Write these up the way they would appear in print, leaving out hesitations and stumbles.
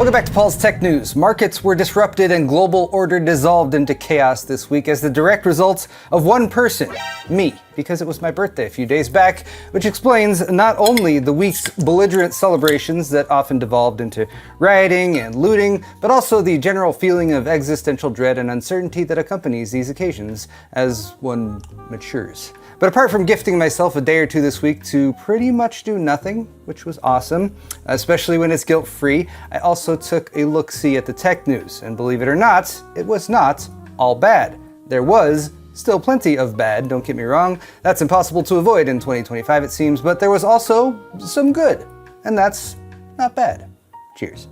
Welcome back to Paul's Tech News. Markets were disrupted and global order dissolved into chaos this week as the direct result of one person, me, because it was my birthday a few days back, which explains not only the week's belligerent celebrations that often devolved into rioting and looting, but also the general feeling of existential dread and uncertainty that accompanies these occasions as one matures. But apart from gifting myself a day or two this week to pretty much do nothing, which was awesome, especially when it's guilt-free, I also took a look-see at the tech news, and believe it or not, it was not all bad. There was still plenty of bad, don't get me wrong. That's impossible to avoid in 2025 it seems, but there was also some good, and that's not bad. Cheers.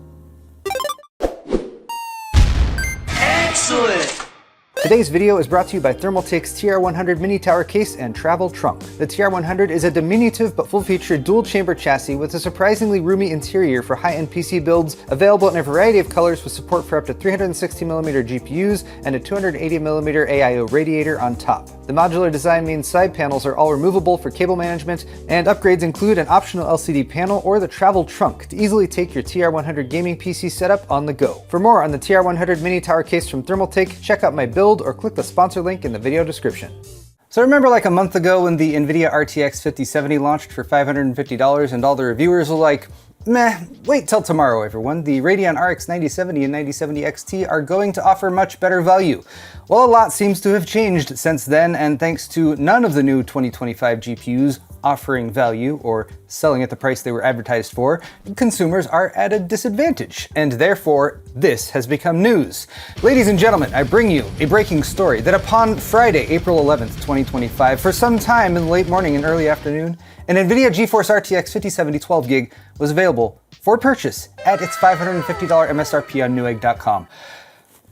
Excellent! Today's video is brought to you by Thermaltake's TR100 mini tower case and travel trunk. The TR100 is a diminutive but full-featured dual-chamber chassis with a surprisingly roomy interior for high-end PC builds, available in a variety of colors with support for up to 360mm GPUs and a 280mm AIO radiator on top. The modular design means side panels are all removable for cable management, and upgrades include an optional LCD panel or the travel trunk to easily take your TR100 gaming PC setup on the go. For more on the TR100 mini tower case from Thermaltake, check out my build or click the sponsor link in the video description. So remember like a month ago when the NVIDIA RTX 5070 launched for $550 and all the reviewers were like, meh, wait till tomorrow everyone, the Radeon RX 9070 and 9070 XT are going to offer much better value. Well, a lot seems to have changed since then, and thanks to none of the new 2025 GPUs offering value or selling at the price they were advertised for, consumers are at a disadvantage, and therefore this has become news. Ladies and gentlemen, I bring you a breaking story that upon Friday, April 11th, 2025, for some time in the late morning and early afternoon, an NVIDIA GeForce RTX 5070 12GB was available for purchase at its $550 MSRP on Newegg.com.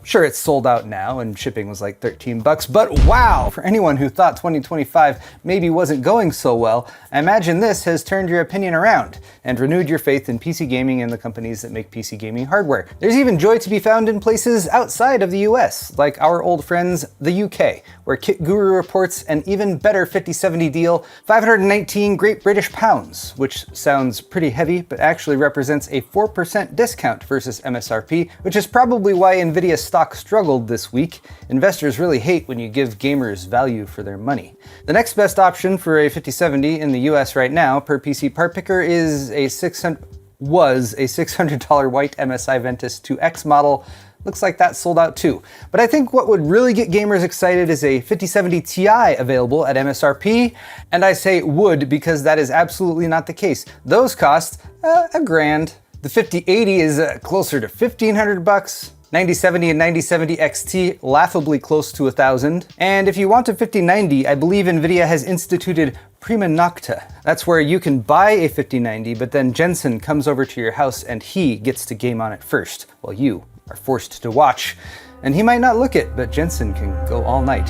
Sure, it's sold out now and shipping was like $13, but wow! For anyone who thought 2025 maybe wasn't going so well, I imagine this has turned your opinion around and renewed your faith in PC gaming and the companies that make PC gaming hardware. There's even joy to be found in places outside of the US, like our old friends, the UK, where Kit Guru reports an even better 5070 deal, 519 Great British pounds, which sounds pretty heavy, but actually represents a 4% discount versus MSRP, which is probably why NVIDIA stock struggled this week. Investors really hate when you give gamers value for their money. The next best option for a 5070 in the US right now, per PC Part Picker, is a $600 white MSI Ventus 2X model. Looks like that sold out too. But I think what would really get gamers excited is a 5070 Ti available at MSRP, and I say would because that is absolutely not the case. Those cost $1,000. The 5080 is closer to $1,500. 9070 and 9070 XT laughably close to $1,000. And if you want a 5090, I believe NVIDIA has instituted Prima Nocta. That's where you can buy a 5090, but then Jensen comes over to your house and he gets to game on it first, while you are forced to watch. And he might not look it, but Jensen can go all night.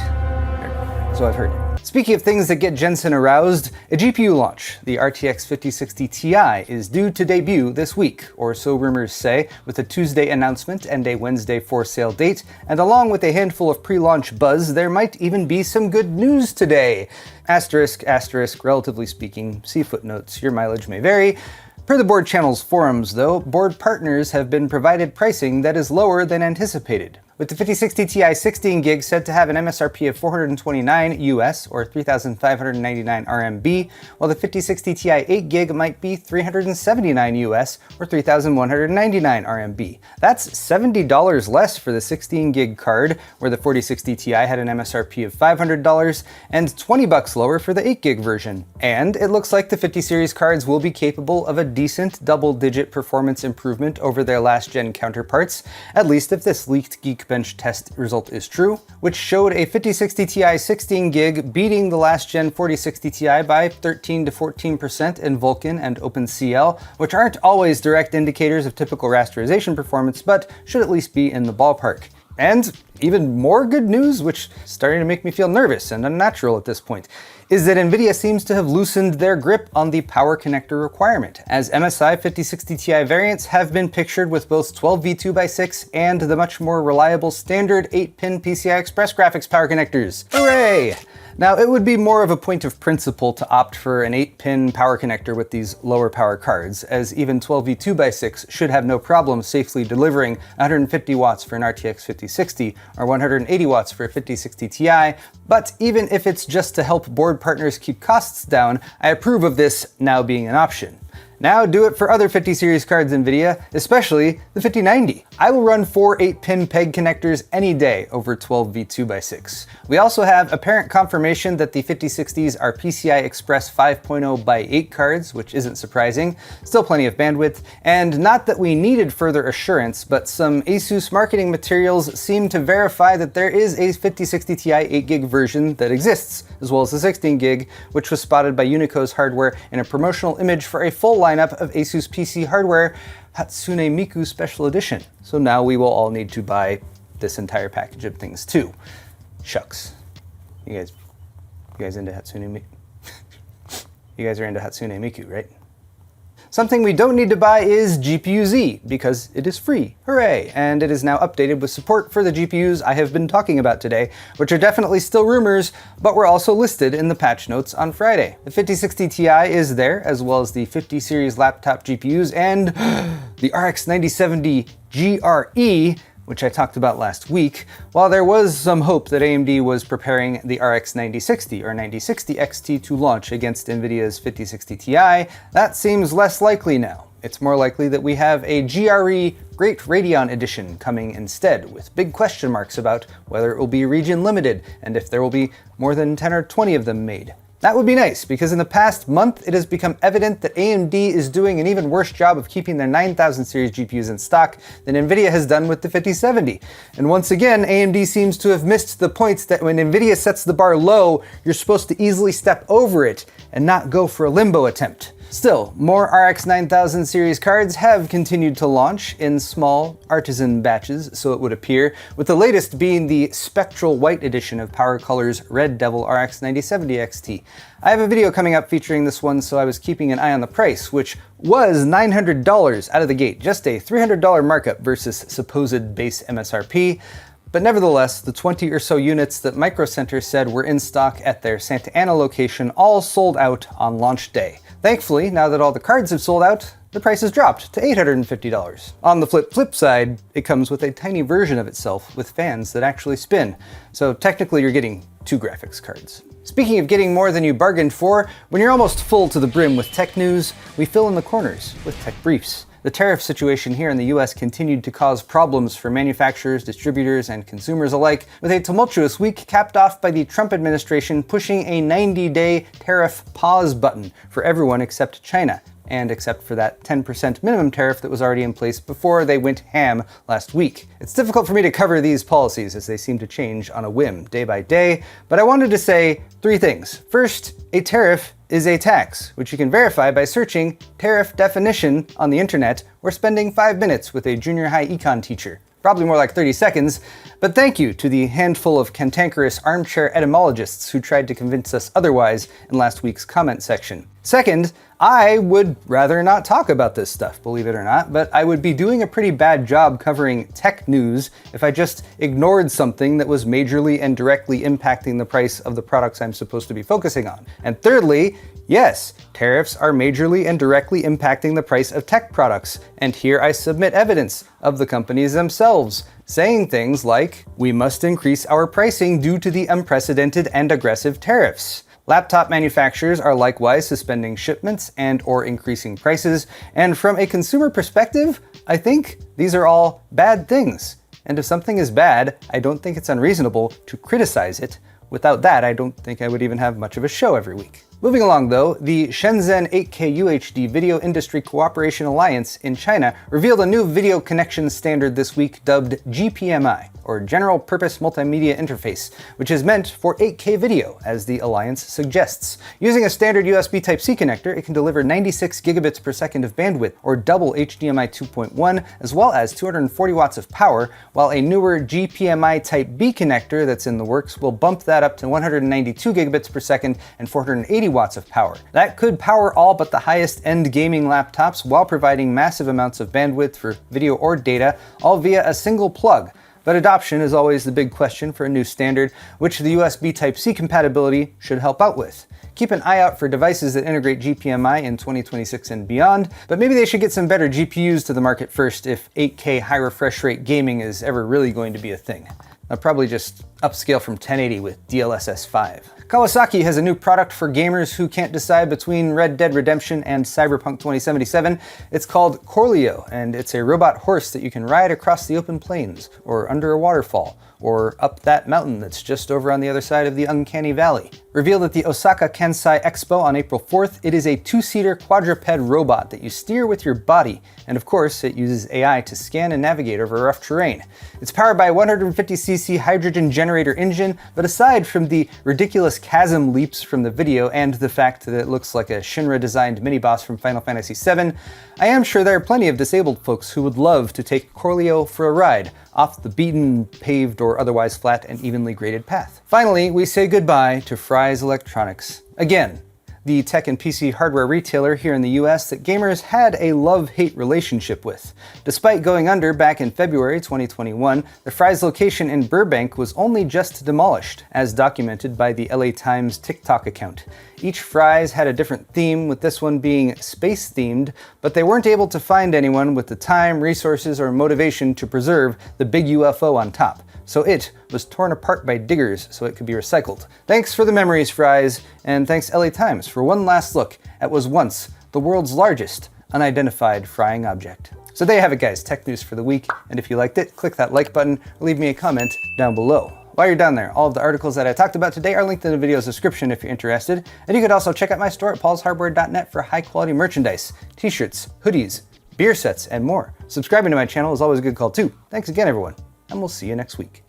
So I've heard. Speaking of things that get Jensen aroused, a GPU launch. The RTX 5060 Ti is due to debut this week, or so rumors say, with a Tuesday announcement and a Wednesday for-sale date, and along with a handful of pre-launch buzz, there might even be some good news today. Asterisk, asterisk, relatively speaking, see footnotes, your mileage may vary. Per the board channel's forums though, board partners have been provided pricing that is lower than anticipated. With the 5060 Ti 16GB said to have an MSRP of $429 US or 3,599 RMB, while the 5060 Ti 8GB might be $379 US or 3,199 RMB. That's $70 less for the 16GB card, where the 4060 Ti had an MSRP of $500, and $20 lower for the 8GB version. And it looks like the 50 series cards will be capable of a decent double-digit performance improvement over their last-gen counterparts, at least if this leaked Geekbench test result is true, which showed a 5060 Ti 16GB beating the last-gen 4060 Ti by 13 to 14% in Vulkan and OpenCL, which aren't always direct indicators of typical rasterization performance, but should at least be in the ballpark. And even more good news, which is starting to make me feel nervous and unnatural at this point, is that NVIDIA seems to have loosened their grip on the power connector requirement, as MSI 5060 Ti variants have been pictured with both 12V2x6 and the much more reliable standard 8-pin PCI Express graphics power connectors. Hooray! Now, it would be more of a point of principle to opt for an 8-pin power connector with these lower power cards, as even 12V2x6 should have no problem safely delivering 150 watts for an RTX 5060 or 180 watts for a 5060 Ti, but even if it's just to help board partners keep costs down, I approve of this now being an option. Now do it for other 50 series cards NVIDIA, especially the 5090. I will run 4 8-pin PEG connectors any day over 12V2x6. We also have apparent confirmation that the 5060s are PCI Express 5.0 by 8 cards, which isn't surprising. Still plenty of bandwidth, and not that we needed further assurance, but some ASUS marketing materials seem to verify that there is a 5060 Ti 8GB version that exists, as well as the 16GB, which was spotted by Unico's Hardware in a promotional image for a full lineup of ASUS PC hardware Hatsune Miku Special Edition. So now we will all need to buy this entire package of things too. Shucks. You guys into Hatsune Miku? You guys are into Hatsune Miku, right? Something we don't need to buy is GPU-Z, because it is free, hooray! And it is now updated with support for the GPUs I have been talking about today, which are definitely still rumors, but were also listed in the patch notes on Friday. The 5060 Ti is there, as well as the 50 series laptop GPUs, and the RX 9070 GRE, which I talked about last week. While there was some hope that AMD was preparing the RX 9060 or 9060 XT to launch against NVIDIA's 5060 Ti, that seems less likely now. It's more likely that we have a GRE Great Radeon Edition coming instead, with big question marks about whether it will be region limited and if there will be more than 10 or 20 of them made. That would be nice, because in the past month it has become evident that AMD is doing an even worse job of keeping their 9000 series GPUs in stock than NVIDIA has done with the 5070. And once again, AMD seems to have missed the point that when NVIDIA sets the bar low, you're supposed to easily step over it and not go for a limbo attempt. Still, more RX 9000 series cards have continued to launch in small, artisan batches, so it would appear, with the latest being the Spectral White edition of PowerColor's Red Devil RX 9070 XT. I have a video coming up featuring this one, so I was keeping an eye on the price, which was $900 out of the gate, just a $300 markup versus supposed base MSRP. But nevertheless, the 20 or so units that Micro Center said were in stock at their Santa Ana location all sold out on launch day. Thankfully, now that all the cards have sold out, the price has dropped to $850. On the flip side, it comes with a tiny version of itself with fans that actually spin. So technically you're getting 2 graphics cards. Speaking of getting more than you bargained for, when you're almost full to the brim with tech news, we fill in the corners with tech briefs. The tariff situation here in the US continued to cause problems for manufacturers, distributors, and consumers alike, with a tumultuous week capped off by the Trump administration pushing a 90-day tariff pause button for everyone except China, and except for that 10% minimum tariff that was already in place before they went ham last week. It's difficult for me to cover these policies as they seem to change on a whim day by day, but I wanted to say 3 things. First, a tariff is a tax, which you can verify by searching tariff definition on the internet or spending 5 minutes with a junior high econ teacher. Probably more like 30 seconds, but thank you to the handful of cantankerous armchair etymologists who tried to convince us otherwise in last week's comment section. Second, I would rather not talk about this stuff, believe it or not, but I would be doing a pretty bad job covering tech news if I just ignored something that was majorly and directly impacting the price of the products I'm supposed to be focusing on. And thirdly, yes, tariffs are majorly and directly impacting the price of tech products, and here I submit evidence of the companies themselves, saying things like, "We must increase our pricing due to the unprecedented and aggressive tariffs." Laptop manufacturers are likewise suspending shipments and or increasing prices, and from a consumer perspective, I think these are all bad things. And if something is bad, I don't think it's unreasonable to criticize it. Without that, I don't think I would even have much of a show every week. Moving along though, the Shenzhen 8K UHD Video Industry Cooperation Alliance in China revealed a new video connection standard this week dubbed GPMI, or General Purpose Multimedia Interface, which is meant for 8K video, as the alliance suggests. Using a standard USB Type-C connector, it can deliver 96 gigabits per second of bandwidth, or double HDMI 2.1, as well as 240 watts of power, while a newer GPMI Type-B connector that's in the works will bump that up to 192 gigabits per second and 480 watts of power. That could power all but the highest end gaming laptops while providing massive amounts of bandwidth for video or data, all via a single plug. But adoption is always the big question for a new standard, which the USB Type-C compatibility should help out with. Keep an eye out for devices that integrate GPMI in 2026 and beyond, but maybe they should get some better GPUs to the market first if 8K high refresh rate gaming is ever really going to be a thing. I'll probably just upscale from 1080 with DLSS 5. Kawasaki has a new product for gamers who can't decide between Red Dead Redemption and Cyberpunk 2077. It's called Corleo, and it's a robot horse that you can ride across the open plains, or under a waterfall, or up that mountain that's just over on the other side of the Uncanny Valley. Revealed at the Osaka Kansai Expo on April 4th, it is a two-seater quadruped robot that you steer with your body, and of course it uses AI to scan and navigate over rough terrain. It's powered by a 150cc hydrogen generator engine, but aside from the ridiculous chasm leaps from the video and the fact that it looks like a Shinra-designed mini-boss from Final Fantasy VII, I am sure there are plenty of disabled folks who would love to take Corleo for a ride off the beaten, paved, or otherwise flat and evenly graded path. Finally, we say goodbye to Fry's Electronics. Again, the tech and PC hardware retailer here in the US that gamers had a love-hate relationship with. Despite going under back in February 2021, the Fry's location in Burbank was only just demolished, as documented by the LA Times TikTok account. Each Fry's had a different theme, with this one being space-themed, but they weren't able to find anyone with the time, resources, or motivation to preserve the big UFO on top. So it was torn apart by diggers so it could be recycled. Thanks for the memories, Fry's, and thanks LA Times for one last look at what was once the world's largest unidentified frying object. So there you have it, guys, tech news for the week, and if you liked it, click that like button or leave me a comment down below. While you're down there, all of the articles that I talked about today are linked in the video's description if you're interested, and you could also check out my store at paulshardware.net for high-quality merchandise, t-shirts, hoodies, beer sets, and more. Subscribing to my channel is always a good call too. Thanks again, everyone, and we'll see you next week.